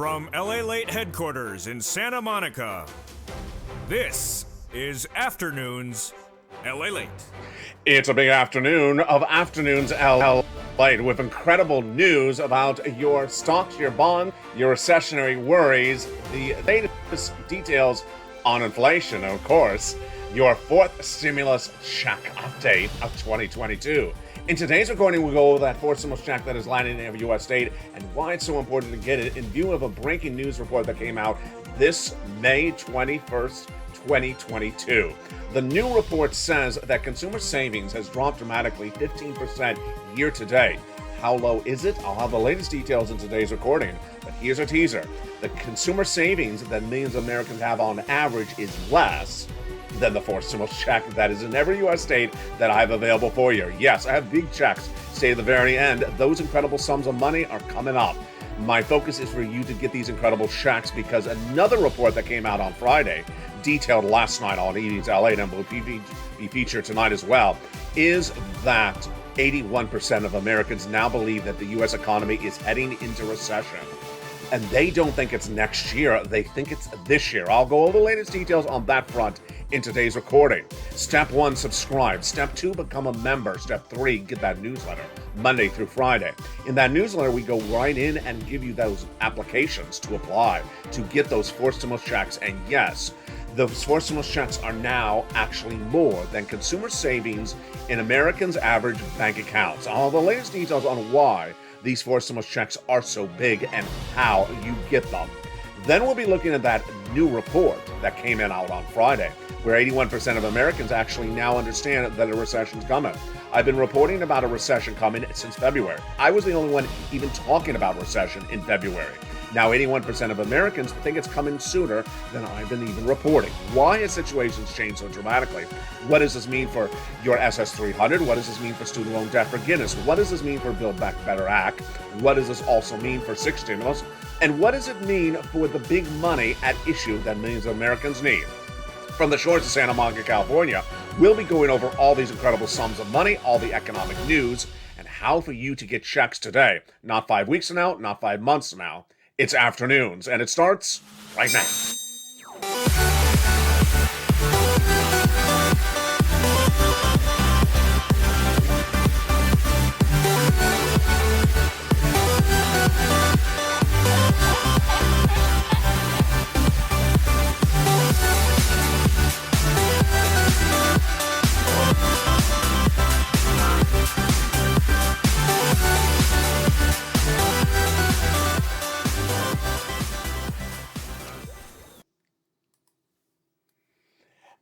From LALATE headquarters in Santa Monica, this is Afternoons LALATE. It's a big afternoon of Afternoons LALATE with incredible news about your stocks, your bonds, your recessionary worries, the latest details on inflation, and of course, your fourth stimulus check update of 2022. In today's recording, we'll go over that fourth stimulus check that is landing in every U.S. state and why it's so important to get it in view of a breaking news report that came out this May 21st, 2022. The new report says that consumer savings has dropped dramatically 15% year to date. How low is it? I'll have the latest details in today's recording, but here's a teaser. The consumer savings that millions of Americans have on average is less than the fourth stimulus check that is in every U.S. state that I have available for you. Yes, I have big checks. Stay at the very end. Those incredible sums of money are coming up. My focus is for you to get these incredible checks because another report that came out on Friday, detailed last night on Evenings LA and will be featured tonight as well, is that 81% of Americans now believe that the U.S. economy is heading into recession. And they don't think it's next year, they think it's this year. I'll go over the latest details on that front in today's recording. Step 1, subscribe. Step 2, become a member. Step 3, get that newsletter Monday through Friday. In that newsletter, we go right in and give you those applications to apply to get those fourth stimulus checks. And yes, those fourth stimulus checks are now actually more than consumer savings in Americans' average bank accounts. I'll have the latest details on why these fourth stimulus checks are so big and how you get them. Then we'll be looking at that new report that came out on Friday, where 81% of Americans actually now understand that a recession's coming. I've been reporting about a recession coming since February. I was the only one even talking about recession in February. Now 81% of Americans think it's coming sooner than I've been even reporting. Why has situations changed so dramatically? What does this mean for your SS300? What does this mean for student loan debt forgiveness? What does this mean for Build Back Better Act? What does this also mean for sixth stimulus? And what does it mean for the big money at issue that millions of Americans need? From the shores of Santa Monica, California, we'll be going over all these incredible sums of money, all the economic news, and how for you to get checks today. Not 5 weeks from now, not 5 months from now. It's Afternoons, and it starts right now.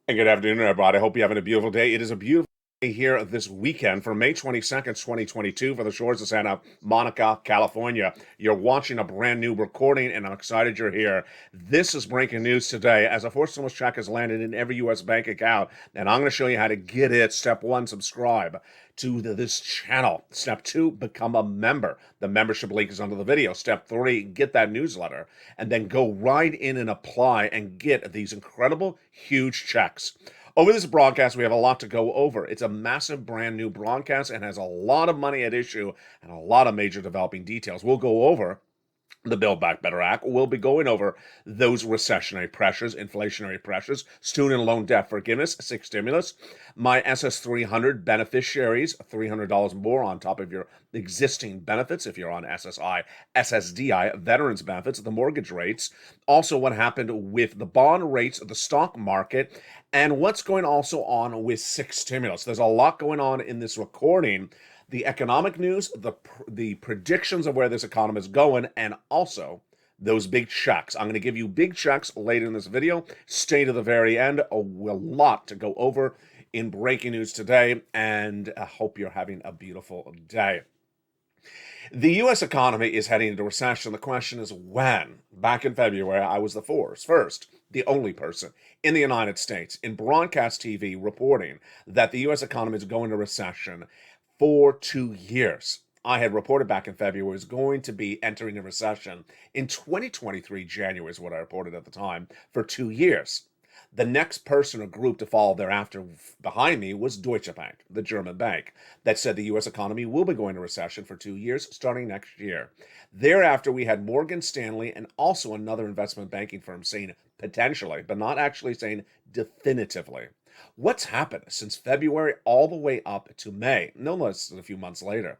And good afternoon, everybody. I hope you're having a beautiful day. It is a beautiful day here this weekend for May 22nd, 2022 for the shores of Santa Monica, California. You're watching a brand new recording, and I'm excited you're here. This is breaking news today as a fourth stimulus check has landed in every U.S. bank account, and I'm going to show you how to get it. Step 1, subscribe to this channel. Step 2, become a member. The membership link is under the video. Step 3, get that newsletter, and then go right in and apply and get these incredible, huge checks. Over this broadcast, we have a lot to go over. It's a massive, brand new broadcast and has a lot of money at issue and a lot of major developing details. We'll go over the Build Back Better Act. We'll be going over those recessionary pressures, inflationary pressures, student loan debt forgiveness, sixth stimulus, my SS300 beneficiaries, $300 more on top of your existing benefits if you're on SSI, SSDI, veterans benefits, the mortgage rates, also what happened with the bond rates of the stock market, and what's going also on with sixth stimulus. There's a lot going on in this recording. The economic news, the predictions of where this economy is going, and also those big checks. I'm going to give you big checks later in this video. Stay to the very end. A lot to go over in breaking news today, and I hope you're having a beautiful day. The U.S. economy is heading into recession. The question is when. Back in February, I was the first, the only person in the United States in broadcast TV reporting that the U.S. economy is going into recession for 2 years. I had reported back in February was going to be entering a recession in 2023, January is what I reported at the time, for 2 years. The next person or group to follow thereafter behind me was Deutsche Bank, the German bank, that said the U.S. economy will be going into recession for 2 years starting next year. Thereafter, we had Morgan Stanley and also another investment banking firm saying potentially, but not actually saying definitively. What's happened since February all the way up to May, no less than a few months later?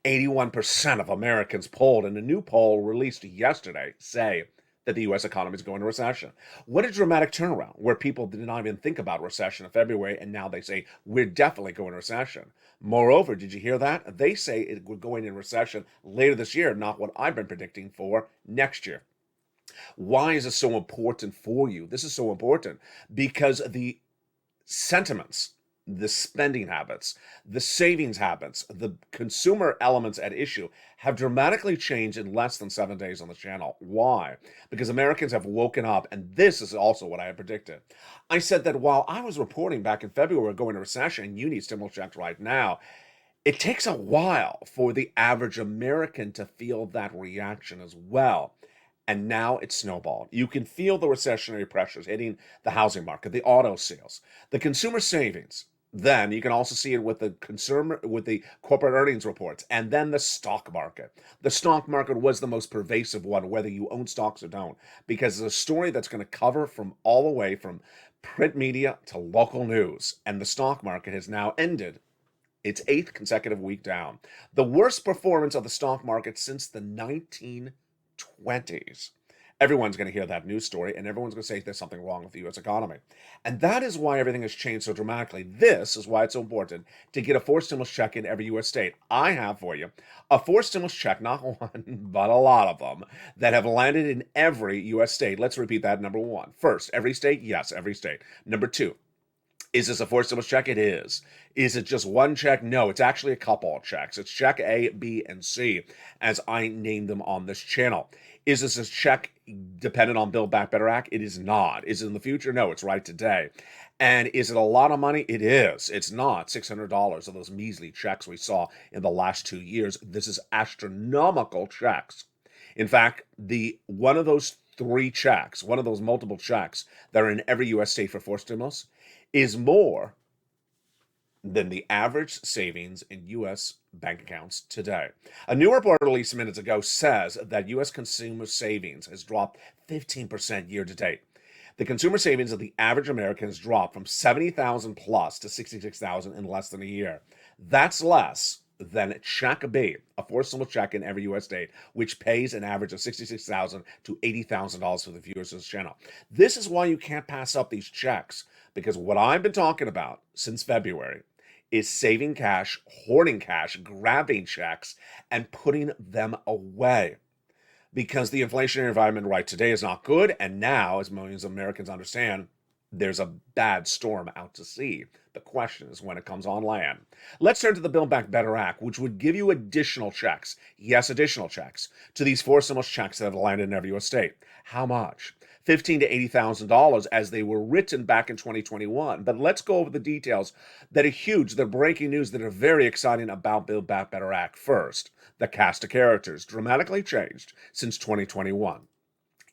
81% of Americans polled in a new poll released yesterday say that the U.S. economy is going into recession. What a dramatic turnaround, where people did not even think about recession in February, and now they say we're definitely going into recession. Moreover, did you hear that? They say we're going into recession later this year, not what I've been predicting for next year. Why is this so important for you? This is so important because the sentiments, the spending habits, the savings habits, the consumer elements at issue have dramatically changed in less than 7 days on the channel. Why? Because Americans have woken up, and this is also what I had predicted. I said that while I was reporting back in February we're going to recession and you need stimulus checks right now, it takes a while for the average American to feel that reaction as well. And now it's snowballed. You can feel the recessionary pressures hitting the housing market, the auto sales, the consumer savings. Then you can also see it with the corporate earnings reports, and then the stock market. The stock market was the most pervasive one, whether you own stocks or don't, because it's a story that's going to cover from all the way from print media to local news. And the stock market has now ended its 8th consecutive week down. The worst performance of the stock market since the 1920s. Everyone's going to hear that news story, and everyone's going to say there's something wrong with the U.S. economy. And that is why everything has changed so dramatically. This is why it's so important to get a forced stimulus check in every U.S. state. I have for you a forced stimulus check, not one, but a lot of them, that have landed in every U.S. state. Let's repeat that. Number one. First, every state? Yes, every state. Number two, is this a forced stimulus check? It is. Is it just one check? No, it's actually a couple of checks. It's check A, B, and C, as I named them on this channel. Is this a check dependent on Build Back Better Act? It is not. Is it in the future? No, it's right today. And is it a lot of money? It is. It's not $600 of those measly checks we saw in the last 2 years. This is astronomical checks. In fact, one of those three checks, one of those multiple checks that are in every U.S. state for forced stimulus is more than the average savings in U.S. bank accounts today. A new report released minutes ago says that U.S. consumer savings has dropped 15% year to date. The consumer savings of the average American has dropped from 70,000 plus to 66,000 in less than a year. That's less than check B, a forced stimulus check in every U.S. state, which pays an average of $66,000 to $80,000 for the viewers of this channel. This is why you can't pass up these checks, because what I've been talking about since February is saving cash, hoarding cash, grabbing checks, and putting them away. Because the inflationary environment right today is not good, and now, as millions of Americans understand, there's a bad storm out to sea. The question is when it comes on land. Let's turn to the Build Back Better Act, which would give you additional checks, yes, additional checks, to these forced stimulus checks that have landed in every U.S. state. How much? $15,000 to $80,000 as they were written back in 2021. But let's go over the details that are huge, that are breaking news, that are very exciting about Build Back Better Act. First, the cast of characters dramatically changed since 2021.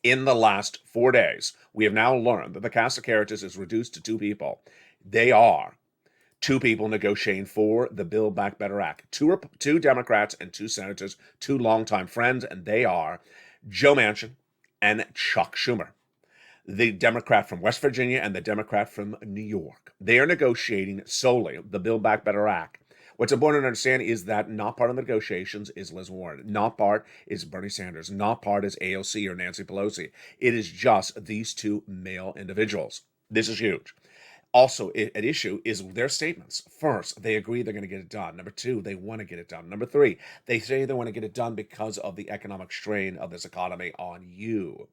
In the last 4 days, we have now learned that the cast of characters is reduced to two people. They are two people negotiating for the Build Back Better Act. Two Democrats and two senators, two longtime friends, and they are Joe Manchin and Chuck Schumer, the Democrat from West Virginia and the Democrat from New York. They are negotiating solely the Build Back Better Act. What's important to understand is that not part of the negotiations is Liz Warren. Not part is Bernie Sanders. Not part is AOC or Nancy Pelosi. It is just these two male individuals. This is huge. Also, at issue is their statements. First, they agree they're going to get it done. Number two, they want to get it done. Number three, they say they want to get it done because of the economic strain of this economy on you.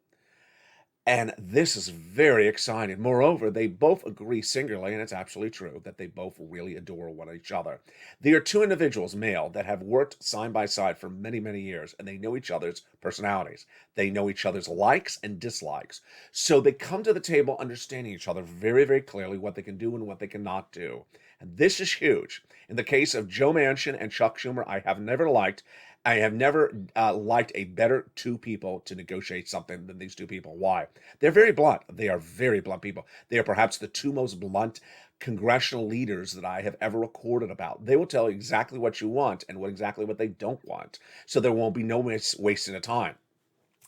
And this is very exciting. Moreover, they both agree singularly, and it's absolutely true, that they both really adore one each other. They are two individuals, male, that have worked side by side for many, many years, and they know each other's personalities. They know each other's likes and dislikes. So they come to the table understanding each other very, very clearly, what they can do and what they cannot do. And this is huge. In the case of Joe Manchin and Chuck Schumer, I have never liked I have never liked a better two people to negotiate something than these two people. Why? They're very blunt. They are very blunt people. They are perhaps the two most blunt congressional leaders that I have ever recorded about. They will tell you exactly what you want and exactly what they don't want. So there won't be no wasting of time.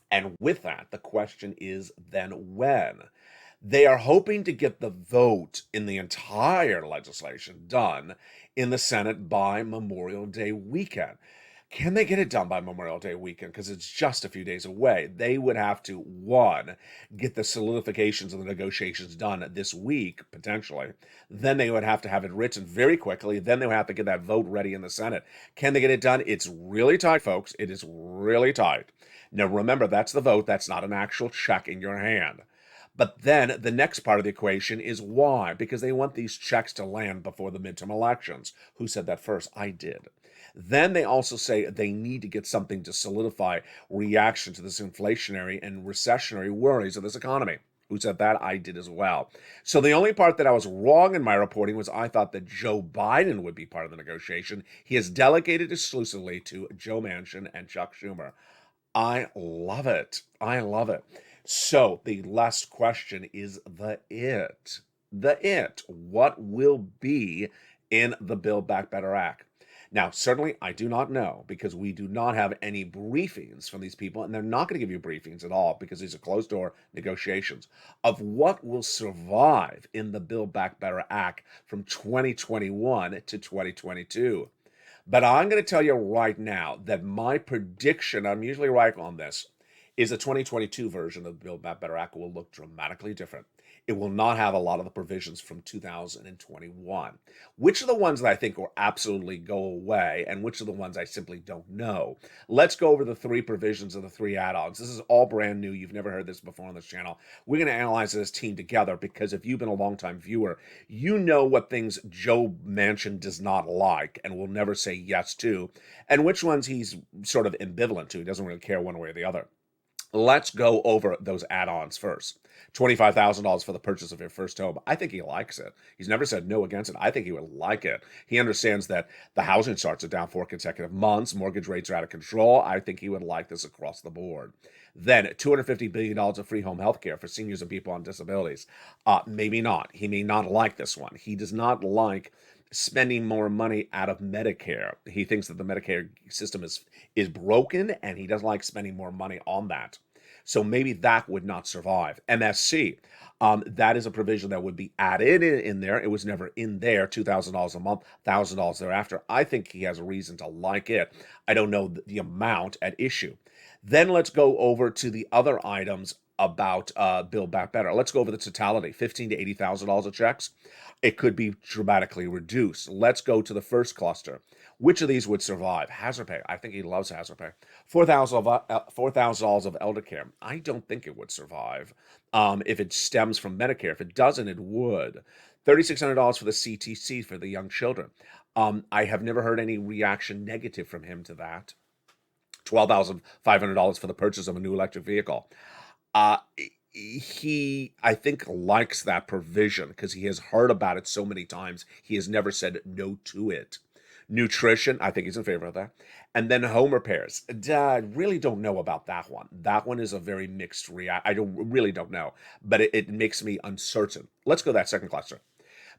And with that, the question is then when? They are hoping to get the vote in the entire legislation done in the Senate by Memorial Day weekend. Can they get it done by Memorial Day weekend? Because it's just a few days away. They would have to, one, get the solidifications of the negotiations done this week, potentially. Then they would have to have it written very quickly. Then they would have to get that vote ready in the Senate. Can they get it done? It's really tight, folks. It is really tight. Now, remember, that's the vote. That's not an actual check in your hand. But then the next part of the equation is why? Because they want these checks to land before the midterm elections. Who said that first? I did. Then they also say they need to get something to solidify reaction to this inflationary and recessionary worries of this economy. Who said that? I did as well. So the only part that I was wrong in my reporting was I thought that Joe Biden would be part of the negotiation. He is delegated exclusively to Joe Manchin and Chuck Schumer. I love it. I love it. So the last question is the it. The it. What will be in the Build Back Better Act? Now, certainly I do not know because we do not have any briefings from these people, and they're not going to give you briefings at all because these are closed door negotiations of what will survive in the Build Back Better Act from 2021 to 2022. But I'm going to tell you right now that my prediction, I'm usually right on this, is the 2022 version of the Build Back Better Act will look dramatically different. It will not have a lot of the provisions from 2021. Which are the ones that I think will absolutely go away, and which are the ones I simply don't know? Let's go over the three provisions of the three add-ons. This is all brand new. You've never heard this before on this channel. We're going to analyze this team together because if you've been a longtime viewer, you know what things Joe Manchin does not like and will never say yes to, and which ones he's sort of ambivalent to. He doesn't really care one way or the other. Let's go over those add-ons first. $25,000 for the purchase of your first home. I think he likes it. He's never said no against it. I think he would like it. He understands that the housing starts are down 4 consecutive months. Mortgage rates are out of control. I think he would like this across the board. Then $250 billion of free home health care for seniors and people on disabilities. Maybe not. He may not like this one. He does not like spending more money out of Medicare. He thinks that the Medicare system is broken, and he doesn't like spending more money on that. So maybe that would not survive. MSC, that is a provision that would be added in there. It was never in there. $2,000 a month, $1,000 thereafter. I think he has a reason to like it. I don't know the amount at issue. Then let's go over to the other items about Build Back Better. Let's go over the totality, $15,000 to $80,000 of checks. It could be dramatically reduced. Let's go to the first cluster. Which of these would survive? Hazard pay. I think he loves hazard pay. $4,000 of elder care. I don't think it would survive if it stems from Medicare. If it doesn't, it would. $3,600 for the CTC for the young children. I have never heard any reaction negative from him to that. $12,500 for the purchase of a new electric vehicle. He, I think, likes that provision because he has heard about it so many times. He has never said no to it. Nutrition, I think he's in favor of that. And then home repairs. I really don't know about that one. That one is a very mixed react. I really don't know, but it makes me uncertain. Let's go to that second cluster.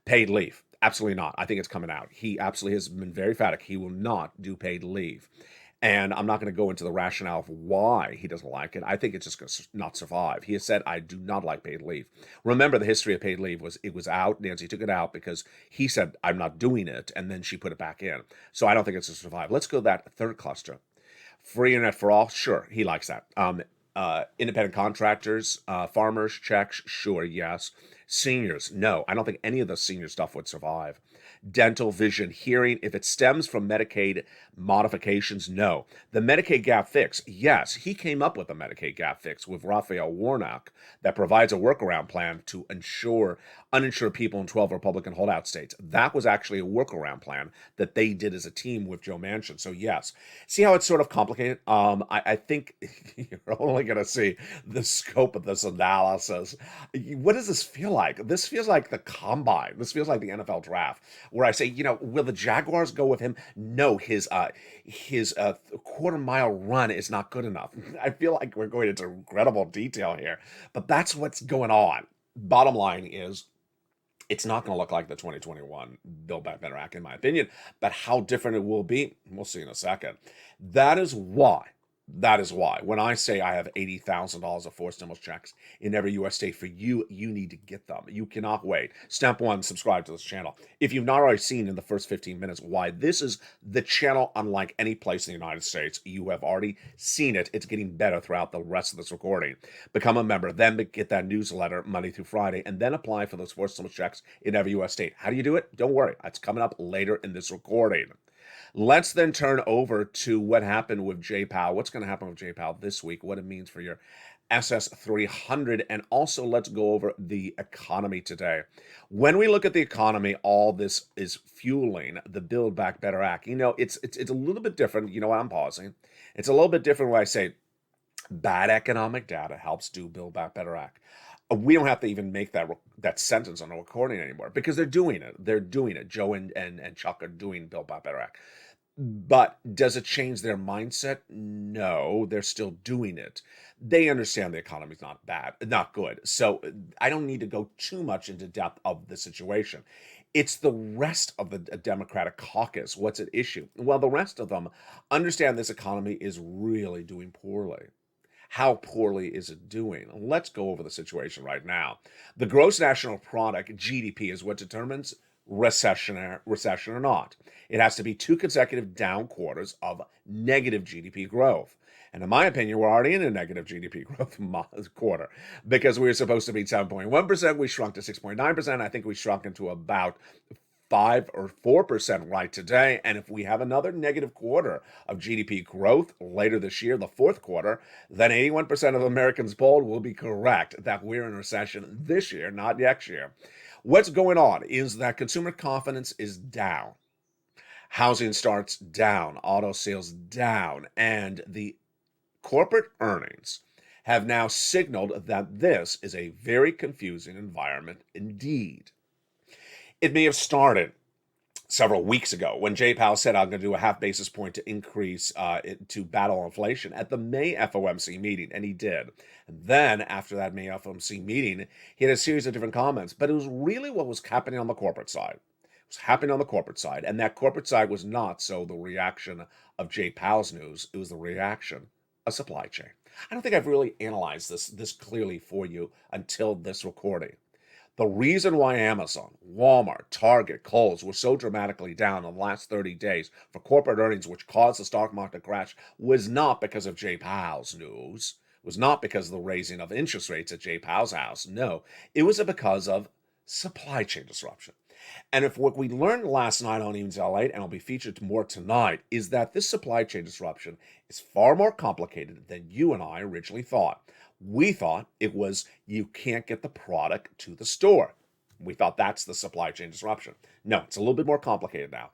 Paid leave. Absolutely not. I think it's coming out. He absolutely has been very emphatic. He will not do paid leave. And I'm not going to go into the rationale of why he doesn't like it. I think it's just going to not survive. He has said, I do not like paid leave. Remember, the history of paid leave was it was out. Nancy took it out because he said, I'm not doing it. And then she put it back in. So I don't think it's going to survive. Let's go to that third cluster. Free internet for all. Sure, he likes that. Independent contractors, farmers, checks. Sure, yes. Seniors, no. I don't think any of the senior stuff would survive. Dental, vision, hearing, if it stems from Medicaid modifications, no. The Medicaid gap fix, yes, he came up with a Medicaid gap fix with Raphael Warnock that provides a workaround plan to ensure uninsured people in 12 Republican holdout states. That was actually a workaround plan that they did as a team with Joe Manchin. So yes, see how it's sort of complicated? I think you're only going to see the scope of this analysis. What does this feel like? This feels like the combine. This feels like the NFL draft. where I say, will the Jaguars go with him? No, his quarter-mile run is not good enough. I feel like we're going into incredible detail here, but that's what's going on. Bottom line is, it's not going to look like the 2021 Build Back Better Act, in my opinion, but how different it will be, we'll see in a second. That is why, when I say I have $80,000 of forced stimulus checks in every U.S. state for you, you need to get them. You cannot wait. Step one, subscribe to this channel. If you've not already seen in the first 15 minutes why this is the channel unlike any place in the United States, you have already seen it. It's getting better throughout the rest of this recording. Become a member, then get that newsletter Monday through Friday, and then apply for those forced stimulus checks in every U.S. state. How do you do it? Don't worry. It's coming up later in this recording. Let's then turn over to what happened with J-POW. What's going to happen with J-POW this week, what it means for your SS300, and also let's go over the economy today. When we look at the economy, all this is fueling the Build Back Better Act. It's a little bit different. You know what? I'm pausing. It's a little bit different when I say bad economic data helps do Build Back Better Act. We don't have to even make that sentence on a recording anymore because they're doing it. They're doing it. Joe and Chuck are doing Build Back Better Act. But does it change their mindset? No, they're still doing it. They understand the economy's not good. So I don't need to go too much into depth of the situation. It's the rest of the Democratic caucus. What's at issue? Well, the rest of them understand this economy is really doing poorly. How poorly is it doing? Let's go over the situation right now. The gross national product, GDP, is what determines recession or not. It has to be 2 consecutive down quarters of negative GDP growth. And in my opinion, we're already in a negative GDP growth quarter because we were supposed to be 7.1%. We shrunk to 6.9%. I think we shrunk into about 5 or 4% right today. And if we have another negative quarter of GDP growth later this year, the fourth quarter, then 81% of Americans polled will be correct that we're in recession this year, not next year. What's going on is that consumer confidence is down. Housing starts down, auto sales down, and the corporate earnings have now signaled that this is a very confusing environment indeed. It may have started several weeks ago when J-POW said, I'm going to do a half basis point to increase to battle inflation at the May FOMC meeting, and he did. And then after that May FOMC meeting, he had a series of different comments, but it was really what was happening on the corporate side. It was happening on the corporate side, and that corporate side was not so the reaction of J-POW's news, it was the reaction of supply chain. I don't think I've really analyzed this clearly for you until this recording. The reason why Amazon, Walmart, Target, Kohl's were so dramatically down in the last 30 days for corporate earnings, which caused the stock market to crash, was not because of J-POW's news, was not because of the raising of interest rates at J-POW's house. No, it was because of supply chain disruption. And if what we learned last night on Even's LALATE, and will be featured more tonight, is that this supply chain disruption is far more complicated than you and I originally thought. We thought it was you can't get the product to the store. We thought that's the supply chain disruption. No, it's a little bit more complicated now.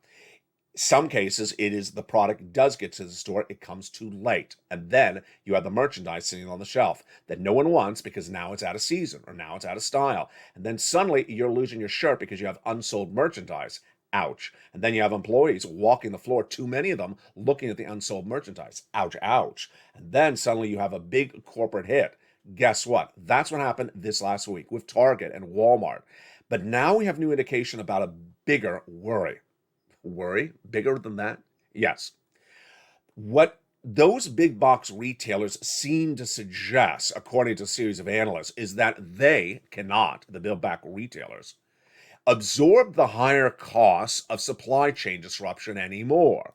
Some cases, it is the product does get to the store, it comes too late. And then you have the merchandise sitting on the shelf that no one wants because now it's out of season or now it's out of style. And then suddenly you're losing your shirt because you have unsold merchandise. Ouch. And then you have employees walking the floor, too many of them, looking at the unsold merchandise. Ouch, ouch. And then suddenly you have a big corporate hit. Guess what? That's what happened this last week with Target and Walmart. But now we have new indication about a bigger worry. Worry? Bigger than that? Yes. What those big box retailers seem to suggest, according to a series of analysts, is that they cannot, the Build Back retailers, absorb the higher costs of supply chain disruption anymore.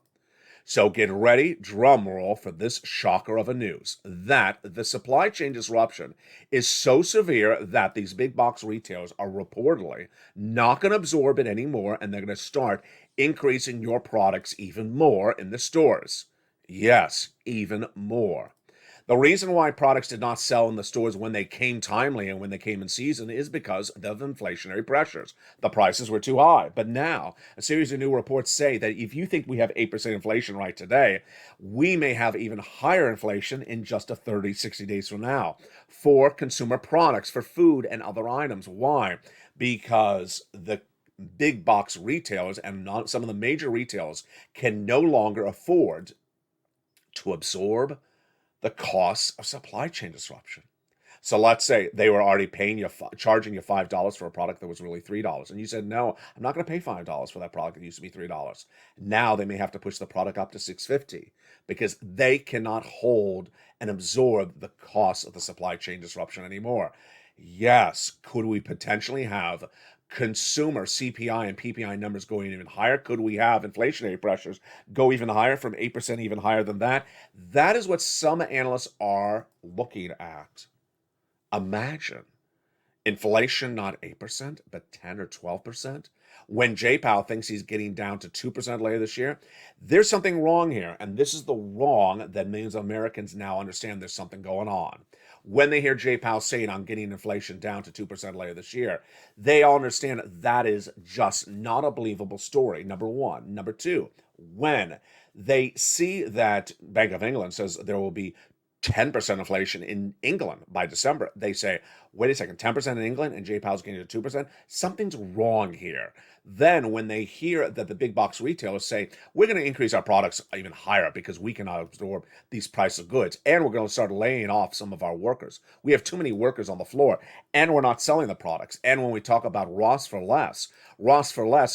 So get ready, drum roll, for this shocker of a news, that the supply chain disruption is so severe that these big box retailers are reportedly not going to absorb it anymore, and they're going to start increasing your products even more in the stores. Yes, even more. The reason why products did not sell in the stores when they came timely and when they came in season is because of inflationary pressures. The prices were too high. But now, a series of new reports say that if you think we have 8% inflation right today, we may have even higher inflation in just 60 days from now for consumer products, for food and other items. Why? Because the big box retailers and some of the major retailers can no longer afford to absorb the costs of supply chain disruption. So let's say they were already charging you $5 for a product that was really $3, and you said, "No, I'm not going to pay $5 for that product that used to be $3." Now they may have to push the product up to $6.50 because they cannot hold and absorb the costs of the supply chain disruption anymore. Yes, could we potentially have consumer CPI and PPI numbers going even higher? Could we have inflationary pressures go even higher, from 8%, even higher than that? That is what some analysts are looking at. Imagine inflation not 8%, but 10 or 12%. When J Powell thinks he's getting down to 2% later this year, there's something wrong here. And this is the wrong that millions of Americans now understand there's something going on. When they hear J Powell saying, "I'm getting inflation down to 2% later this year," they all understand that is just not a believable story, number one. Number two, when they see that Bank of England says there will be 10% inflation in England by December, they say, "Wait a second, 10% in England and J Powell's getting to 2%? Something's wrong here." Then when they hear that the big box retailers say, "We're going to increase our products even higher because we cannot absorb these prices of goods, and we're going to start laying off some of our workers. We have too many workers on the floor, and we're not selling the products." And when we talk about Ross for less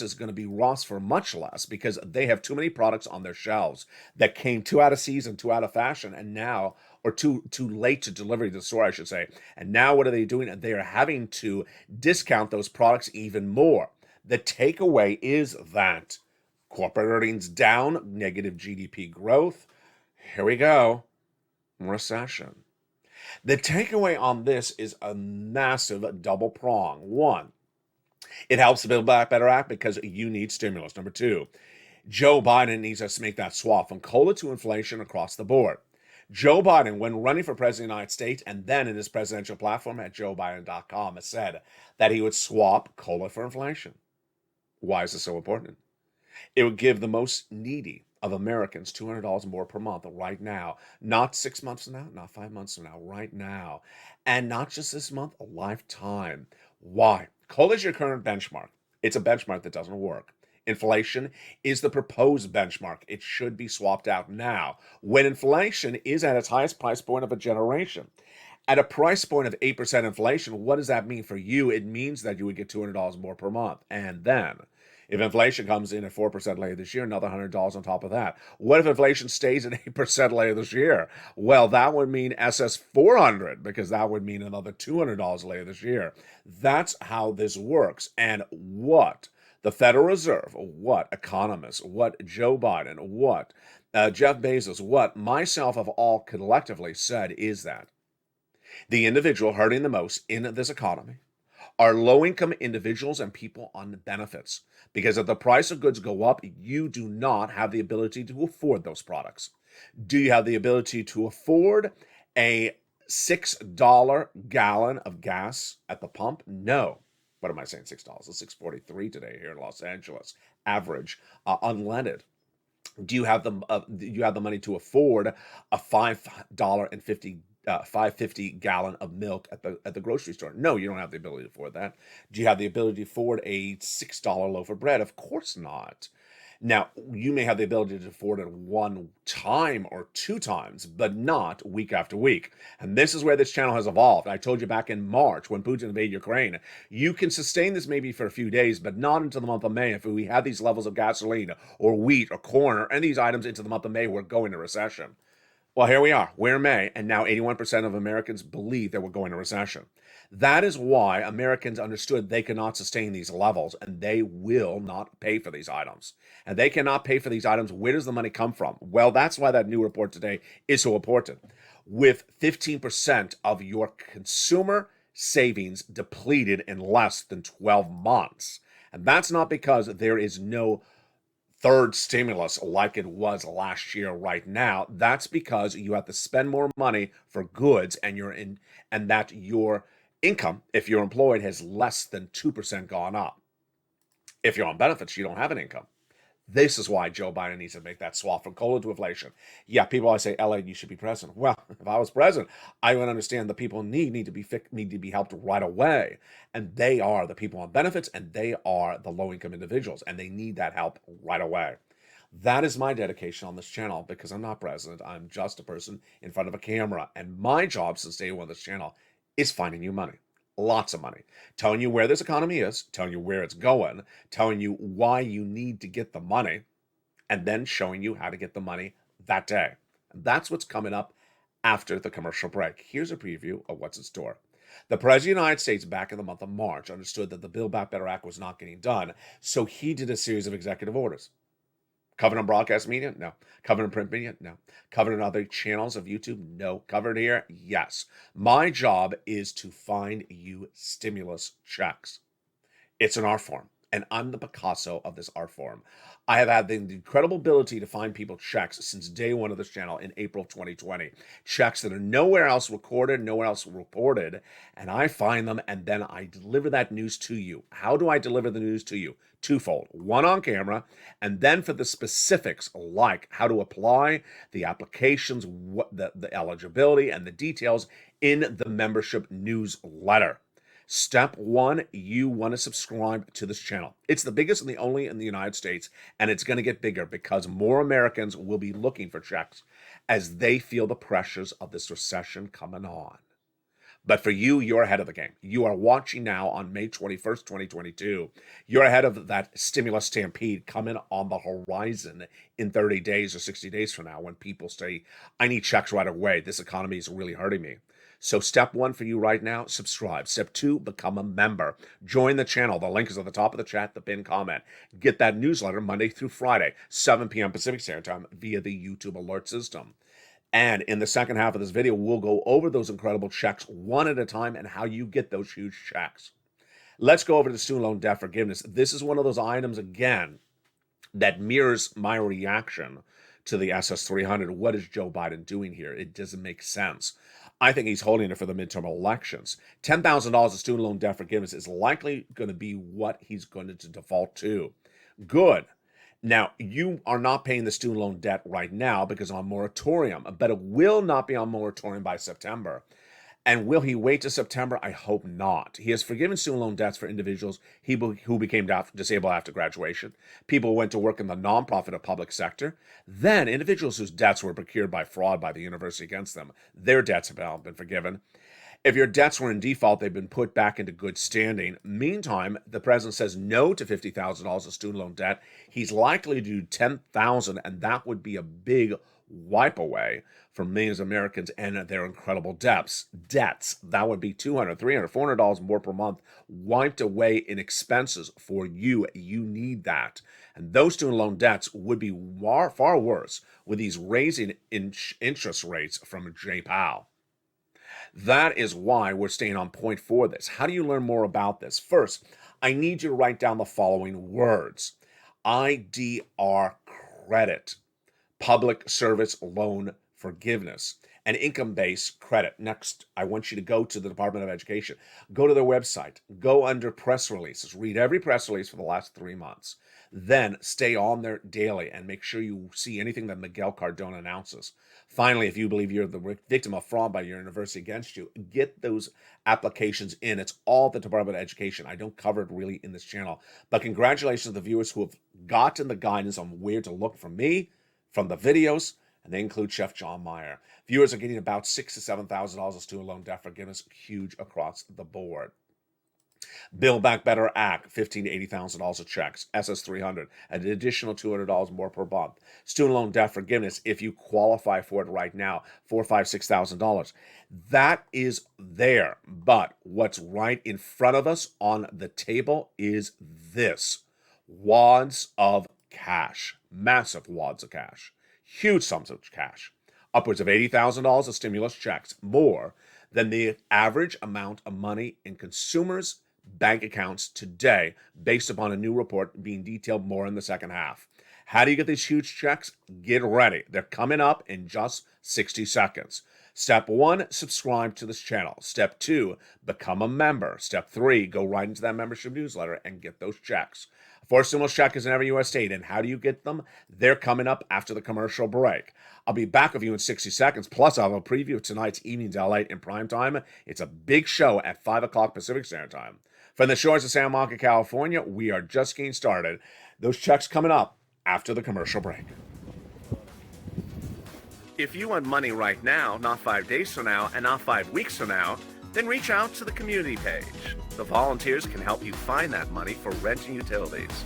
is going to be Ross for much less because they have too many products on their shelves that came too out of season, too out of fashion, and now, or too late to delivery to the store, I should say. And now what are they doing? They are having to discount those products even more. The takeaway is that corporate earnings down, negative GDP growth. Here we go. Recession. The takeaway on this is a massive double prong. One, it helps the Build Back Better Act because you need stimulus. Number two, Joe Biden needs us to make that swap from COLA to inflation across the board. Joe Biden, when running for president of the United States and then in his presidential platform at joebiden.com, has said that he would swap COLA for inflation. Why is this so important? It would give the most needy of Americans $200 more per month right now, not 6 months from now, not 5 months from now, right now. And not just this month, a lifetime. Why? COLA is your current benchmark. It's a benchmark that doesn't work. Inflation is the proposed benchmark. It should be swapped out now, when inflation is at its highest price point of a generation. At a price point of 8% inflation, what does that mean for you? It means that you would get $200 more per month. And then, if inflation comes in at 4% later this year, another $100 on top of that. What if inflation stays at 8% later this year? Well, that would mean SS 400, because that would mean another $200 later this year. That's how this works. And what the Federal Reserve, what economists, what Joe Biden, what Jeff Bezos, what myself have all collectively said is that the individual hurting the most in this economy are low-income individuals and people on benefits. Because if the price of goods go up, you do not have the ability to afford those products. Do you have the ability to afford a $6 gallon of gas at the pump? No. What am I saying? $6. It's $6.43 today here in Los Angeles, average, unleaded. Do you have the money to afford a $5.50 gallon of milk at the grocery store? No, you don't have the ability to afford that. Do you have the ability to afford a $6 loaf of bread? Of course not. Now, you may have the ability to afford it one time or two times, but not week after week. And this is where this channel has evolved. I told you back in March when Putin invaded Ukraine, you can sustain this maybe for a few days, but not until the month of May. If we have these levels of gasoline or wheat or corn or any of these items into the month of May, we're going to recession. Well, here we are. We're in May, and now 81% of Americans believe that we're going to recession. That is why Americans understood they cannot sustain these levels, and they will not pay for these items. And they cannot pay for these items. Where does the money come from? Well, that's why that new report today is so important. With 15% of your consumer savings depleted in less than 12 months. And that's not because there is no third stimulus like it was last year right now. That's because you have to spend more money for goods, and that your income, if you're employed, has less than 2% gone up. If you're on benefits, you don't have an income. This is why Joe Biden needs to make that swap from cola to inflation. Yeah, people always say, LA, you should be president. Well, if I was president, I would understand the people in need to be helped right away. And they are the people on benefits, and they are the low-income individuals, and they need that help right away. That is my dedication on this channel because I'm not president. I'm just a person in front of a camera. And my job since day one of this channel is finding you money. Lots of money. Telling you where this economy is, telling you where it's going, telling you why you need to get the money, and then showing you how to get the money that day. And that's what's coming up after the commercial break. Here's a preview of what's in store. The President of the United States back in the month of March understood that the Build Back Better Act was not getting done, so he did a series of executive orders. Covered on broadcast media? No. Covered in print media? No. Covered on other channels of YouTube? No. Covered here? Yes. My job is to find you stimulus checks. It's an art form, and I'm the Picasso of this art form. I have had the incredible ability to find people checks since day one of this channel in April 2020. Checks that are nowhere else recorded, nowhere else reported, and I find them and then I deliver that news to you. How do I deliver the news to you? Twofold. One on camera, and then for the specifics like how to apply, the applications, what the eligibility, and the details in the membership newsletter. Step one, you want to subscribe to this channel. It's the biggest and the only in the United States, and it's going to get bigger because more Americans will be looking for checks as they feel the pressures of this recession coming on. But for you, you're ahead of the game. You are watching now on May 21st, 2022. You're ahead of that stimulus stampede coming on the horizon in 30 days or 60 days from now when people say, I need checks right away. This economy is really hurting me. So step one for you right now, subscribe. Step two, become a member. Join the channel. The link is at the top of the chat, the pinned comment. Get that newsletter Monday through Friday, 7 p.m. Pacific Standard Time via the YouTube alert system. And in the second half of this video, we'll go over those incredible checks one at a time and how you get those huge checks. Let's go over to student loan debt forgiveness. This is one of those items, again, that mirrors my reaction to the SS300. What is Joe Biden doing here? It doesn't make sense. I think he's holding it for the midterm elections. $10,000 of student loan debt forgiveness is likely going to be what he's going to default to. Good. Now, you are not paying the student loan debt right now because on moratorium, but it will not be on moratorium by September. And will he wait to September? I hope not. He has forgiven student loan debts for individuals who became disabled after graduation, people who went to work in the nonprofit or public sector, then individuals whose debts were procured by fraud by the university against them. Their debts have now been forgiven. If your debts were in default, they've been put back into good standing. Meantime, the president says no to $50,000 of student loan debt. He's likely to do $10,000, and that would be a big wipe away from millions of Americans and their incredible debts. That would be $200, $300, $400 more per month wiped away in expenses for you. You need that. And those student loan debts would be far worse with these raising interest rates from Jay Powell. That is why we're staying on point for this. How do you learn more about this? First, I need you to write down the following words. IDR credit, public service loan forgiveness, and income-based credit. Next, I want you to go to the Department of Education. Go to their website. Go under press releases. Read every press release for the last 3 months. Then stay on there daily and make sure you see anything that Miguel Cardona announces. Finally, if you believe you're the victim of fraud by your university against you, get those applications in. It's all the Department of Education. I don't cover it really in this channel. But congratulations to the viewers who have gotten the guidance on where to look from me, from the videos, and they include Chef John Meyer. Viewers are getting about $6,000 to $7,000 of student loan debt forgiveness, huge across the board. Build Back Better Act, $15,000 to $80,000 of checks. SS300, an additional $200 more per month. Student loan debt forgiveness, if you qualify for it right now, $4,000, $5,000, $6,000. That is there. But what's right in front of us on the table is this: wads of cash, massive wads of cash, huge sums of cash, upwards of $80,000 of stimulus checks, more than the average amount of money in consumers' bank accounts today, based upon a new report being detailed more in the second half. How do you get these huge checks? Get ready. They're coming up in just 60 seconds. Step 1, subscribe to this channel. Step 2, become a member. Step 3, go right into that membership newsletter and get those checks. A fourth stimulus check is in every U.S. state, and how do you get them? They're coming up after the commercial break. I'll be back with you in 60 seconds, plus I'll have a preview of tonight's Evenings LALATE in prime time. It's a big show at 5 o'clock Pacific Standard Time. From the shores of Santa Monica, California, we are just getting started. Those checks coming up after the commercial break. If you want money right now, not 5 days from now, and not 5 weeks from now, then reach out to the community page. The volunteers can help you find that money for rent and utilities.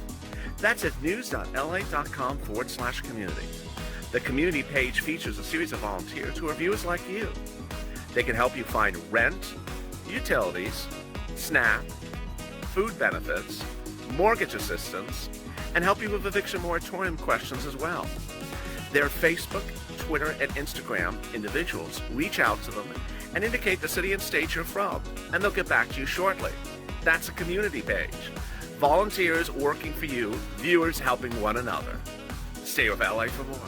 That's at news.la.com/community. The community page features a series of volunteers who are viewers like you. They can help you find rent, utilities, SNAP, food benefits, mortgage assistance, and help you with eviction moratorium questions as well. Their Facebook, Twitter, and Instagram individuals reach out to them and indicate the city and state you're from, and they'll get back to you shortly. That's a community page. Volunteers working for you, viewers helping one another. Stay with LA for more.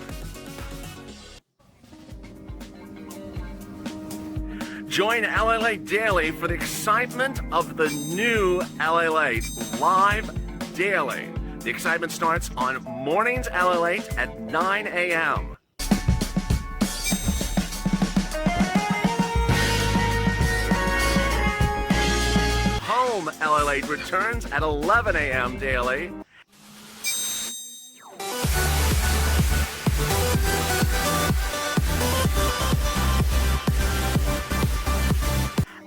Join LALATE Daily for the excitement of the new LALATE live daily. The excitement starts on mornings LALATE at 9 a.m. Home LALATE returns at 11 a.m. daily.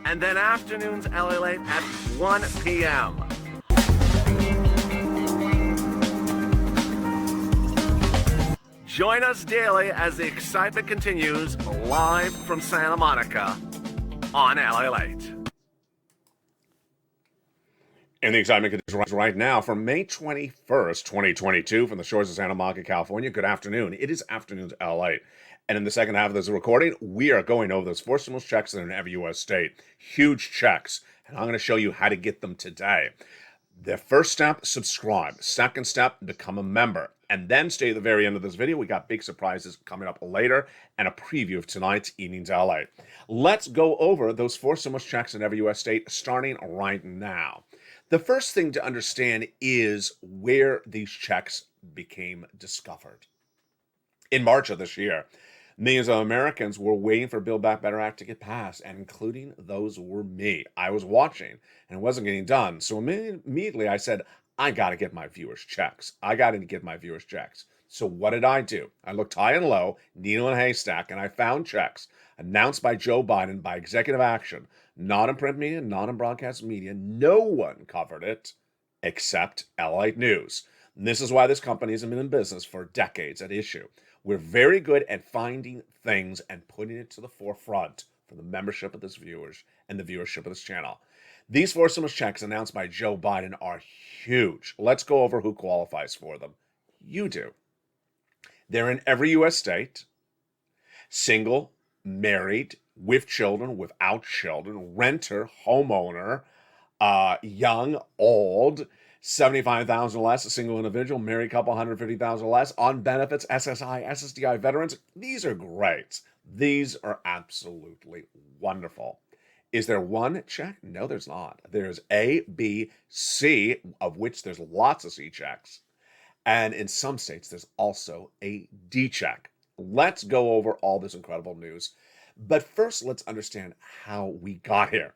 And then afternoons LALATE at 1 p.m. Join us daily as the excitement continues live from Santa Monica on LALATE. And the excitement continues right now from May 21st, 2022, from the shores of Santa Monica, California. Good afternoon. It is Afternoons LALATE. And in the second half of this recording, we are going over those four stimulus checks that are in every U.S. state. Huge checks. And I'm going to show you how to get them today. The first step, subscribe. Second step, become a member. And then stay at the very end of this video. We got big surprises coming up later and a preview of tonight's Evenings LALATE. Let's go over those four stimulus checks in every U.S. state starting right now. The first thing to understand is where these checks became discovered. In March of this year, millions of Americans were waiting for Build Back Better Act to get passed, and including those were me. I was watching, and it wasn't getting done. So immediately I said, I got to get my viewers checks. So what did I do? I looked high and low, needle in a haystack, and I found checks announced by Joe Biden by executive action, not in print media, not in broadcast media. No one covered it except LALATE News. And this is why this company has been in business for decades at issue. We're very good at finding things and putting it to the forefront for the membership of this viewers and the viewership of this channel. These four stimulus checks announced by Joe Biden are huge. Let's go over who qualifies for them. You do. They're in every U.S. state. Single, married, with children, without children, renter, homeowner, young, old, 75,000 less, a single individual, married couple, 150,000 less, on benefits, SSI, SSDI veterans. These are great. These are absolutely wonderful. Is there one check? No, there's not. There's A, B, C, of which there's lots of C checks. And in some states, there's also a D check. Let's go over all this incredible news. But first, let's understand how we got here.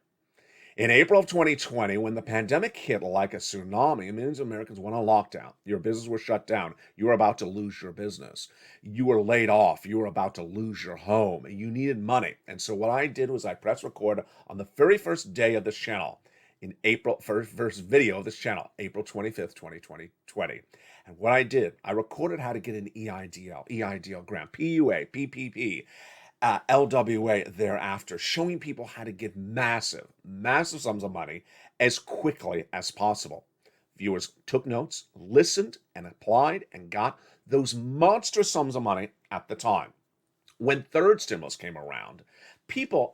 In April of 2020, when the pandemic hit like a tsunami, millions of Americans went on lockdown. Your business was shut down. You were about to lose your business. You were laid off. You were about to lose your home. You needed money. And so what I did was I pressed record on the very first day of this channel, in April, first video of this channel, April 25th, 2020. And what I did, I recorded how to get an EIDL grant, PUA, PPP, LWA thereafter, showing people how to get massive sums of money as quickly as possible. Viewers took notes, listened, and applied and got those monstrous sums of money at the time. When third stimulus came around,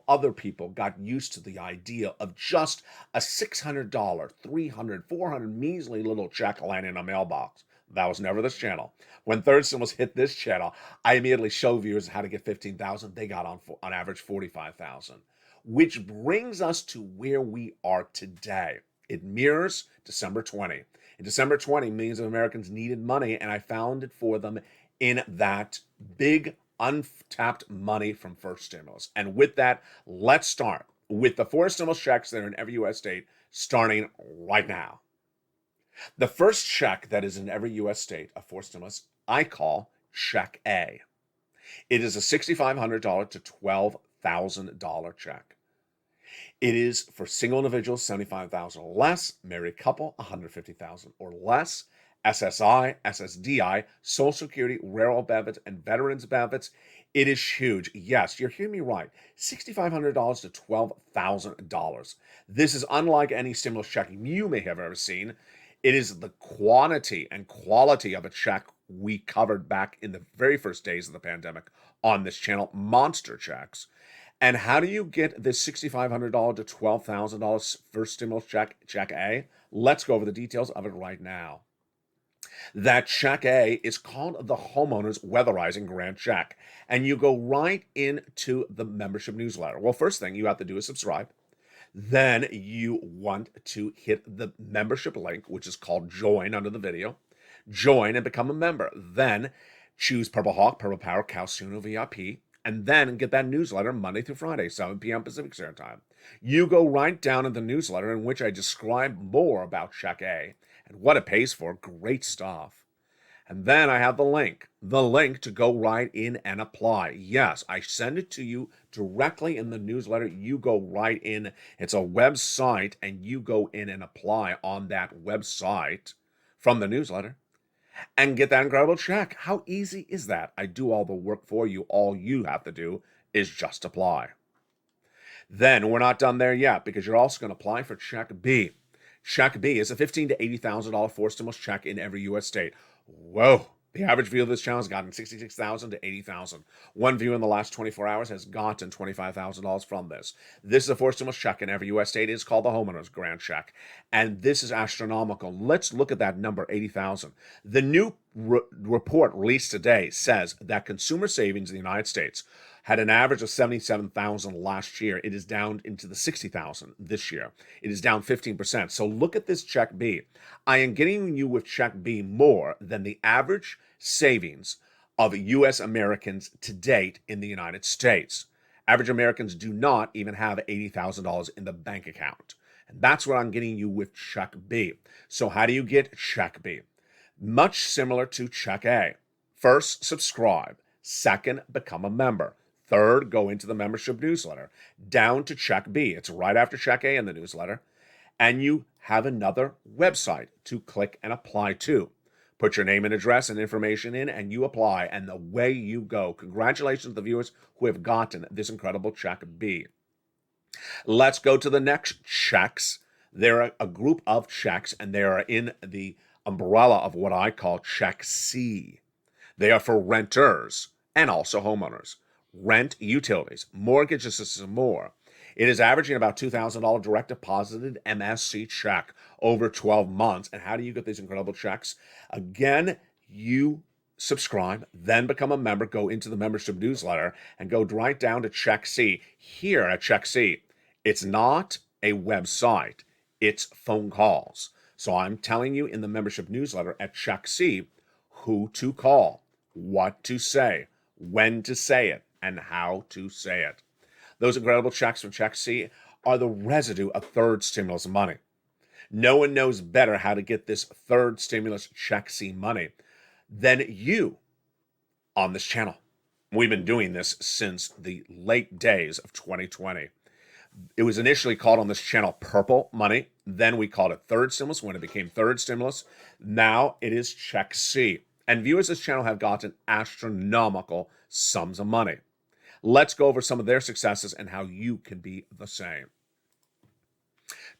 other people got used to the idea of just a $600, $300, $400 measly little check landing in a mailbox. That was never this channel. When third stimulus hit this channel, I immediately showed viewers how to get 15,000. They got on average 45,000, which brings us to where we are today. It mirrors December 20. And December 20 millions of Americans needed money, and I found it for them in that big untapped money from first stimulus. And with that, let's start with the 4 stimulus checks that are in every U.S. state starting right now. The first check that is in every U.S. state of 4 stimulus, I call Check A. It is a $6,500 to $12,000 check. It is for single individuals, $75,000 or less, married couple, $150,000 or less, SSI, SSDI, Social Security, rural benefits, and veterans benefits. It is huge. Yes, you're hearing me right. $6,500 to $12,000. This is unlike any stimulus check you may have ever seen. It is the quantity and quality of a check we covered back in the very first days of the pandemic on this channel, monster checks. And how do you get this $6,500 to $12,000 first stimulus check, Check A? Let's go over the details of it right now. That Check A is called the Homeowners Weatherizing Grant Check, and you go right into the membership newsletter. Well, first thing you have to do is subscribe. Then you want to hit the membership link, which is called Join under the video. Join and become a member. Then choose Purple Hawk, Purple Power, Calsuno VIP, and then get that newsletter Monday through Friday, 7 p.m. Pacific Standard Time. You go right down in the newsletter in which I describe more about Check A and what it pays for. Great stuff. And then I have the link to go right in and apply. Yes, I send it to you directly in the newsletter. You go right in. It's a website, and you go in and apply on that website from the newsletter and get that incredible check. How easy is that? I do all the work for you. All you have to do is just apply. Then we're not done there yet, because you're also going to apply for Check B. Check B is a $15,000 to $80,000 forced stimulus check in every U.S. state. Whoa. The average view of this channel has gotten $66,000 to $80,000. One view in the last 24 hours has gotten $25,000 from this. This is a forced stimulus check in every U.S. state. It is called the Homeowners Grant Check. And this is astronomical. Let's look at that number, 80,000. The new report released today says that consumer savings in the United States had an average of 77,000 last year. It is down into the 60,000 this year. It is down 15%. So look at this Check B. I am getting you with Check B more than the average savings of U.S. Americans to date in the United States. Average Americans do not even have $80,000 in the bank account. And that's what I'm getting you with Check B. So how do you get Check B? Much similar to Check A. First, subscribe. Second, become a member. Third, go into the membership newsletter. Down to Check B. It's right after Check A in the newsletter. And you have another website to click and apply to. Put your name and address and information in, and you apply, and the you go. Congratulations to the viewers who have gotten this incredible Check B. Let's go to the next checks. They're a group of checks, and they are in the umbrella of what I call Check C. They are for renters and also homeowners. Rent, utilities, mortgages, and more. It is averaging about $2,000 direct deposited MSC check over 12 months. And how do you get these incredible checks? Again, you subscribe, then become a member, go into the membership newsletter, and go right down to Check C. Here at Check C, it's not a website, it's phone calls. So I'm telling you in the membership newsletter at Check C who to call, what to say, when to say it, and how to say it. Those incredible checks from Check C are the residue of third stimulus money. No one knows better how to get this third stimulus Check C money than you on this channel. We've been doing this since the late days of 2020. It was initially called on this channel Purple Money. Then we called it Third Stimulus when it became Third Stimulus. Now it is Check C. And viewers of this channel have gotten astronomical sums of money. Let's go over some of their successes and how you can be the same.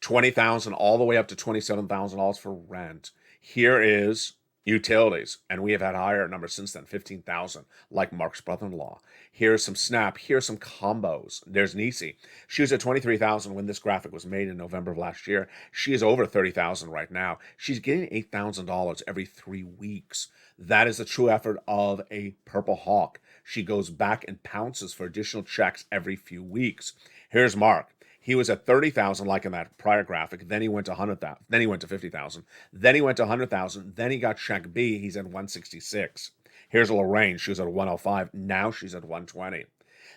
$20,000 all the way up to $27,000 for rent. Here is Utilities, and we have had higher numbers since then, 15,000, like Mark's brother-in-law. Here's some Snap, here's some combos. There's Nisi. She was at 23,000 when this graphic was made in November of last year. She is over 30,000 right now. She's getting $8,000 every 3 weeks. That is the true effort of a purple hawk. She goes back and pounces for additional checks every few weeks. Here's Mark. He was at 30,000, like in that prior graphic. Then he went to 100,000. Then he went to 50,000. Then he went to 100,000. Then he got check B. He's at 166. Here's Lorraine. She was at 105. Now she's at 120.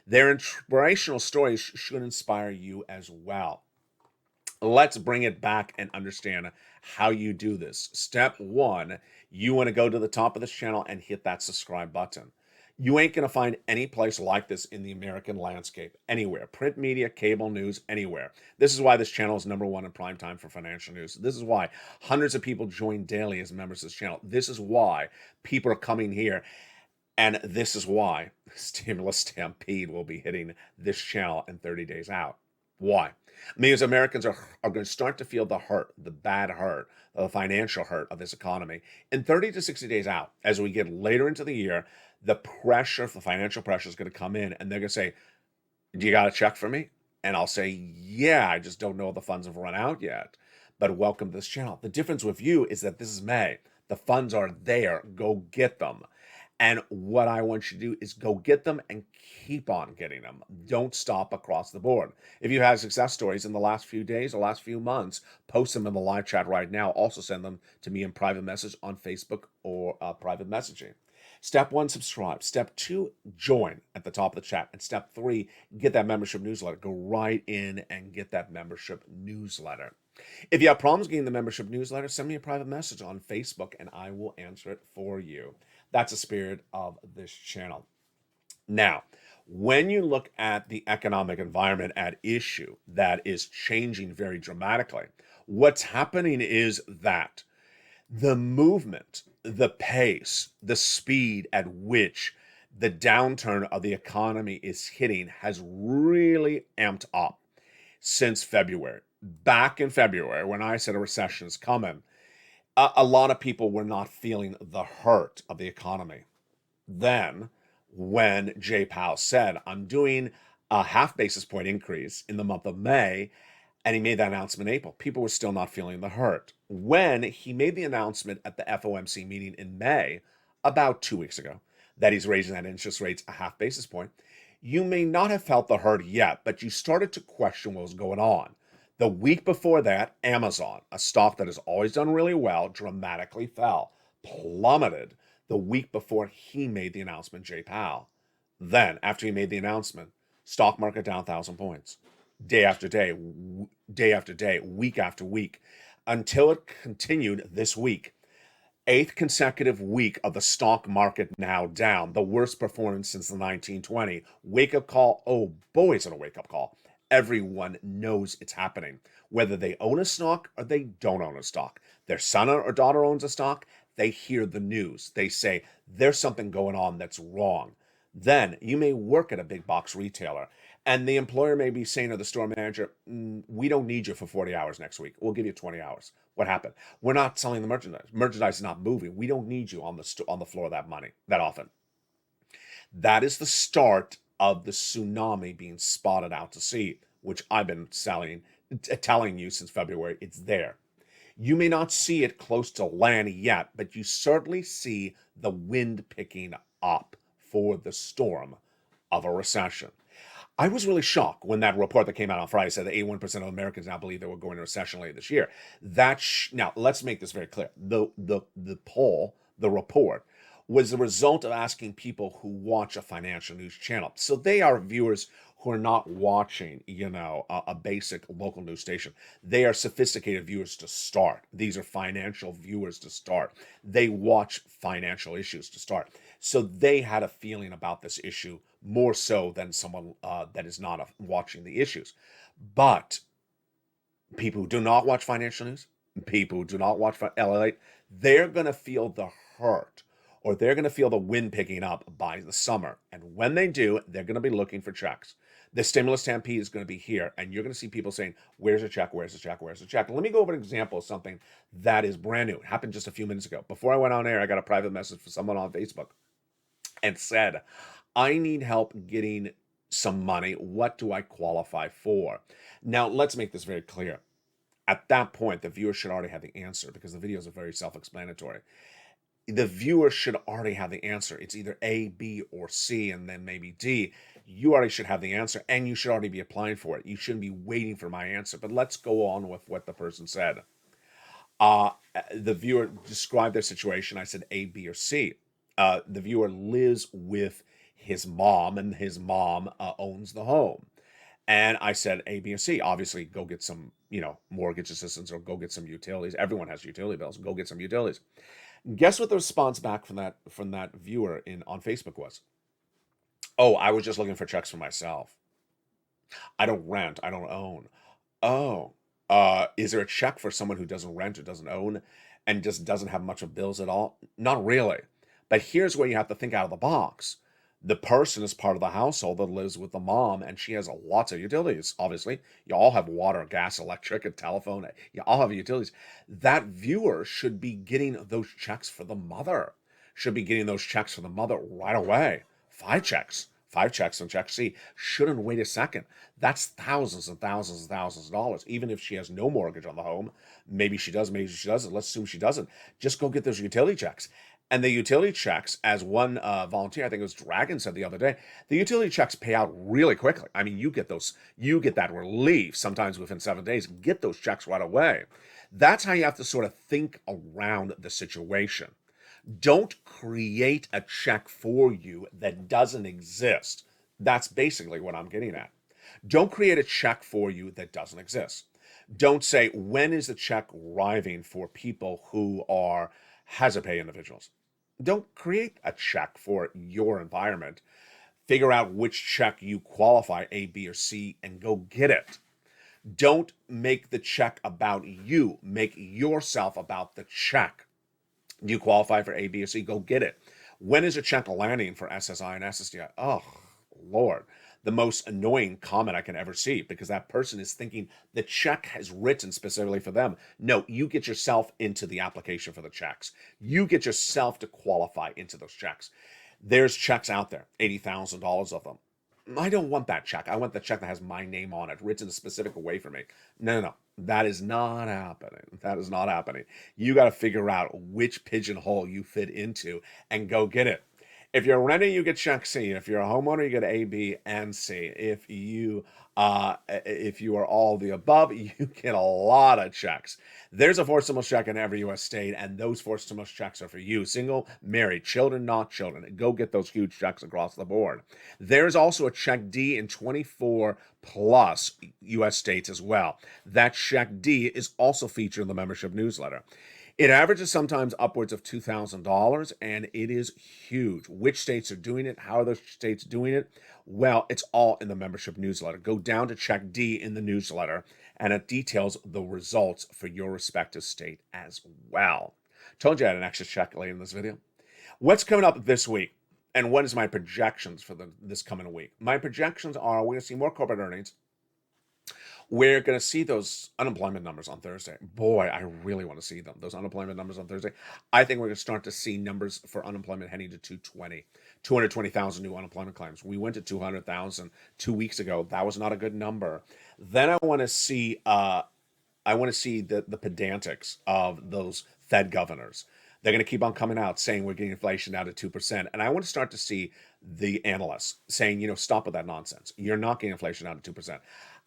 Their inspirational stories should inspire you as well. Let's bring it back and understand how you do this. Step one, you want to go to the top of this channel and hit that subscribe button. You ain't going to find any place like this in the American landscape, anywhere. Print media, cable news, anywhere. This is why this channel is #1 in prime time for financial news. This is why hundreds of people join daily as members of this channel. This is why people are coming here. And this is why Stimulus Stampede will be hitting this channel in 30 days out. Why? Because Americans are going to start to feel the hurt, the bad hurt, the financial hurt of this economy in 30 to 60 days out. As we get later into the year, the pressure, the financial pressure is going to come in, and they're going to say, do you got a check for me? And I'll say, yeah, I just don't know if the funds have run out yet. But welcome to this channel. The difference with you is that this is May. The funds are there. Go get them. And what I want you to do is go get them and keep on getting them. Don't stop across the board. If you have success stories in the last few days or last few months, post them in the live chat right now. Also send them to me in private message on Facebook or private messaging. Step 1, subscribe. Step 2, join at the top of the chat. And step 3, get that membership newsletter. Go right in and get that membership newsletter. If you have problems getting the membership newsletter, send me a private message on Facebook and I will answer it for you. That's the spirit of this channel. Now, when you look at the economic environment at issue that is changing very dramatically, what's happening is that the movement, the pace, the speed at which the downturn of the economy is hitting has really amped up since February. Back in February, when I said a recession is coming, a lot of people were not feeling the hurt of the economy. Then, when Jay Powell said, I'm doing a half basis point increase in the month of May, and he made that announcement in April, people were still not feeling the hurt. When he made the announcement at the FOMC meeting in May, about 2 weeks ago, that he's raising that interest rates a half basis point, you may not have felt the hurt yet, but you started to question what was going on. The week before that, Amazon, a stock that has always done really well, dramatically fell, plummeted the week before he made the announcement, Jay Powell. Then, after he made the announcement, stock market down 1,000 points, day after day, week after week, until it continued this week. 8th consecutive week of the stock market now down, the worst performance since the 1920. Wake-up call. Oh boy, is it a wake-up call. Everyone knows it's happening. Whether they own a stock or they don't own a stock. Their son or daughter owns a stock, they hear the news. They say, there's something going on that's wrong. Then you may work at a big box retailer, and the employer may be saying to the store manager, we don't need you for 40 hours next week. We'll give you 20 hours. What happened? We're not selling the merchandise. Merchandise is not moving. We don't need you on the floor that often. That is the start of the tsunami being spotted out to sea, which I've been telling you since February. It's there. You may not see it close to land yet, but you certainly see the wind picking up for the storm of a recession. I was really shocked when that report that came out on Friday said that 81% of Americans now believe they will go into recession later this year. Now, let's make this very clear. The poll, the report, was the result of asking people who watch a financial news channel. So they are viewers who are not watching, a basic local news station. They are sophisticated viewers to start. These are financial viewers to start. They watch financial issues to start. So they had a feeling about this issue more so than someone that is not watching the issues. But people who do not watch financial news, people who do not watch LALATE, they're going to feel the hurt, or they're going to feel the wind picking up by the summer. And when they do, they're going to be looking for checks. The stimulus stampede is going to be here, and you're going to see people saying, where's the check, where's the check, where's the check? Let me go over an example of something that is brand new. It happened just a few minutes ago. Before I went on air, I got a private message from someone on Facebook and said, I need help getting some money. What do I qualify for? Now, let's make this very clear. At that point, the viewer should already have the answer because the videos are very self-explanatory. The viewer should already have the answer. It's either A, B, or C, and then maybe D. You already should have the answer, and you should already be applying for it. You shouldn't be waiting for my answer. But let's go on with what the person said. The viewer described their situation. I said A, B, or C. The viewer lives with his mom, and his mom owns the home. And I said A, B, or C. Obviously, go get some, mortgage assistance or go get some utilities. Everyone has utility bills. Go get some utilities. Guess what the response back from that viewer on Facebook was? Oh, I was just looking for checks for myself. I don't rent. I don't own. Oh, is there a check for someone who doesn't rent or doesn't own and just doesn't have much of bills at all? Not really. But here's where you have to think out of the box. The person is part of the household that lives with the mom, and she has lots of utilities, obviously. You all have water, gas, electric, and telephone. You all have utilities. That viewer should be getting those checks for the mother. Should be getting those checks for the mother right away. 5 checks. 5 checks on check C. Shouldn't wait a second. That's thousands and thousands and thousands of dollars. Even if she has no mortgage on the home, maybe she does, maybe she doesn't. Let's assume she doesn't. Just go get those utility checks. And the utility checks, as one volunteer, I think it was Dragon, said the other day, the utility checks pay out really quickly. I mean, you get that relief sometimes within 7 days. Get those checks right away. That's how you have to sort of think around the situation. Don't create a check for you that doesn't exist. That's basically what I'm getting at. Don't create a check for you that doesn't exist. Don't say, when is the check arriving for people who are hazard pay individuals? Don't create a check for your environment. Figure out which check you qualify, A, B, or C, and go get it. Don't make the check about you. Make yourself about the check. Do you qualify for A, B, or C? Go get it. When is a check landing for SSI and SSDI? Oh, Lord. The most annoying comment I can ever see, because that person is thinking the check has written specifically for them. No, you get yourself into the application for the checks. You get yourself to qualify into those checks. There's checks out there, $80,000 of them. I don't want that check. I want the check that has my name on it, written a specific way for me. No. That is not happening. That is not happening. You got to figure out which pigeonhole you fit into and go get it. If you're renting, you get check C. If you're a homeowner, you get A, B, and C. If you are all the above, you get a lot of checks. There's a forced stimulus check in every U.S. state, and those forced stimulus checks are for you. Single, married, children, not children. Go get those huge checks across the board. There's also a check D in 24 plus U.S. states as well. That check D is also featured in the membership newsletter. It averages sometimes upwards of $2,000, and it is huge. Which states are doing it? How are those states doing it? Well, it's all in the membership newsletter. Go down to check D in the newsletter, and it details the results for your respective state as well. Told you I had an extra check later in this video. What's coming up this week, and what is my projections for this coming week? My projections are we're going to see more corporate earnings. We're going to see those unemployment numbers on Thursday. Boy, I really want to see them. Those unemployment numbers on Thursday. I think we're going to start to see numbers for unemployment heading to 220,000 new unemployment claims. We went to 200,000 2 weeks ago. That was not a good number. Then I want to see the pedantics of those Fed governors. They're going to keep on coming out saying we're getting inflation down to 2%. And I want to start to see the analysts saying, stop with that nonsense. You're not getting inflation down to 2%.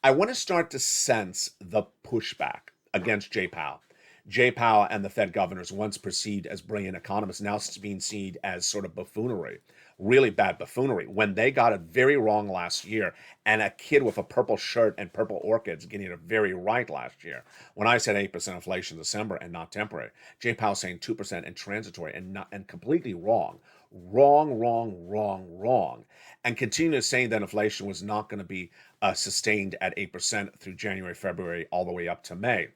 I want to start to sense the pushback against Jay Powell. Jay Powell and the Fed governors, once perceived as brilliant economists, now being seen as sort of buffoonery, really bad buffoonery, when they got it very wrong last year, and a kid with a purple shirt and purple orchids getting it very right last year. When I said 8% inflation in December and not temporary, Jay Powell saying 2% and transitory and completely wrong. Wrong. And continuing saying that inflation was not going to be sustained at 8% through January, February, all the way up to May.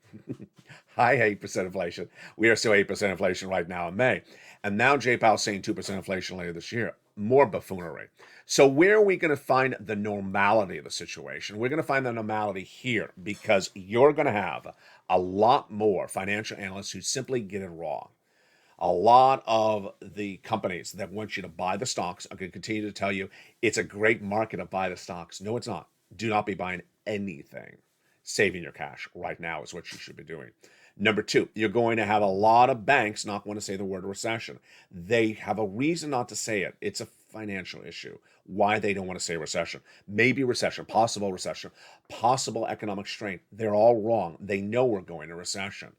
High 8% inflation. We are still 8% inflation right now in May. And now Jay Powell saying 2% inflation later this year. more buffoonery. So where are we going to find the normality of the situation? We're going to find the normality here, because you're going to have a lot more financial analysts who simply get it wrong. A lot of the companies that want you to buy the stocks are going to continue to tell you it's a great market to buy the stocks. No, it's not. Do not be buying anything. Saving your cash right now is what you should be doing. Number two, you're going to have a lot of banks not want to say the word recession. They have a reason not to say it. It's a financial issue. Why they don't want to say recession. Maybe recession, possible economic strength. They're all wrong. They know we're going to recession.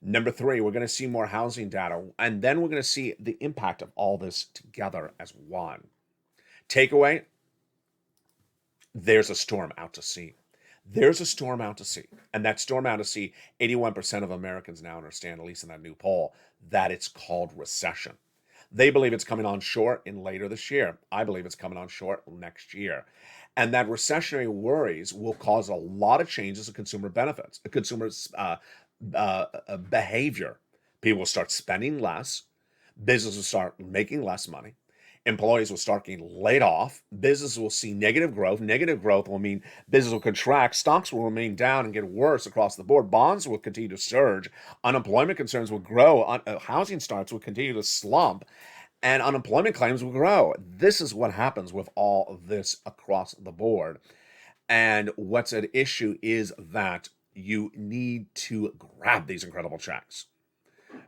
Number three, we're going to see more housing data, and then we're going to see the impact of all this together as one. Takeaway, there's a storm out to sea. There's a storm out to sea. And that storm out to sea, 81% of Americans now understand, at least in that new poll, that it's called recession. They believe it's coming on shore in later this year. I believe it's coming on shore next year. And that recessionary worries will cause a lot of changes in consumer benefits, consumers' behavior. People will start spending less. Businesses will start making less money. Employees will start getting laid off. Businesses will see negative growth. Negative growth will mean business will contract. Stocks will remain down and get worse across the board. Bonds will continue to surge. Unemployment concerns will grow. Housing starts will continue to slump. And unemployment claims will grow. This is what happens with all of this across the board. And what's at issue is that you need to grab these incredible checks.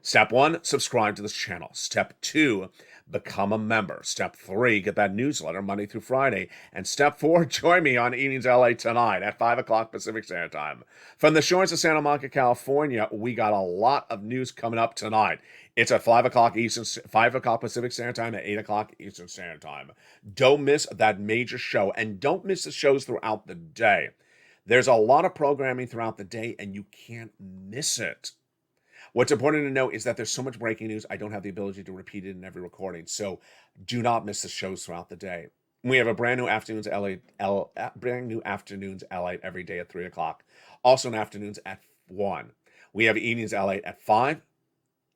Step one, subscribe to this channel. Step two, become a member. Step three, get that newsletter Monday through Friday. And step four, join me on Evenings LA tonight at 5 o'clock Pacific Standard Time. From the shores of Santa Monica, California, we got a lot of news coming up tonight. It's at 5 o'clock Eastern, 5 o'clock Pacific Standard Time, at 8 o'clock Eastern Standard Time. Don't miss that major show, and don't miss the shows throughout the day. There's a lot of programming throughout the day, and you can't miss it. What's important to know is that there's so much breaking news, I don't have the ability to repeat it in every recording. So do not miss the shows throughout the day. We have a brand new afternoons LA every day at 3 o'clock. Also in afternoons at 1. We have evenings LA at 5,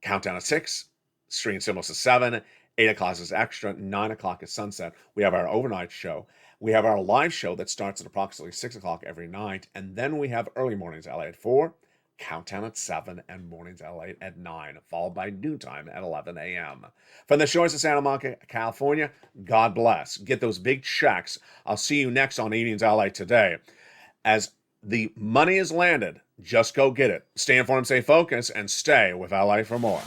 countdown at 6, stream symbols to 7, 8 o'clock is extra, 9 o'clock is sunset. We have our overnight show. We have our live show that starts at approximately 6 o'clock every night. And then we have early mornings LA at 4, countdown at 7, and mornings LA at 9, followed by noontime at 11 a.m. From the shores of Santa Monica, California, God bless. Get those big checks. I'll see you next on Evenings LA today. As the money is landed, just go get it. Stay informed, stay focused, and stay with LA for more.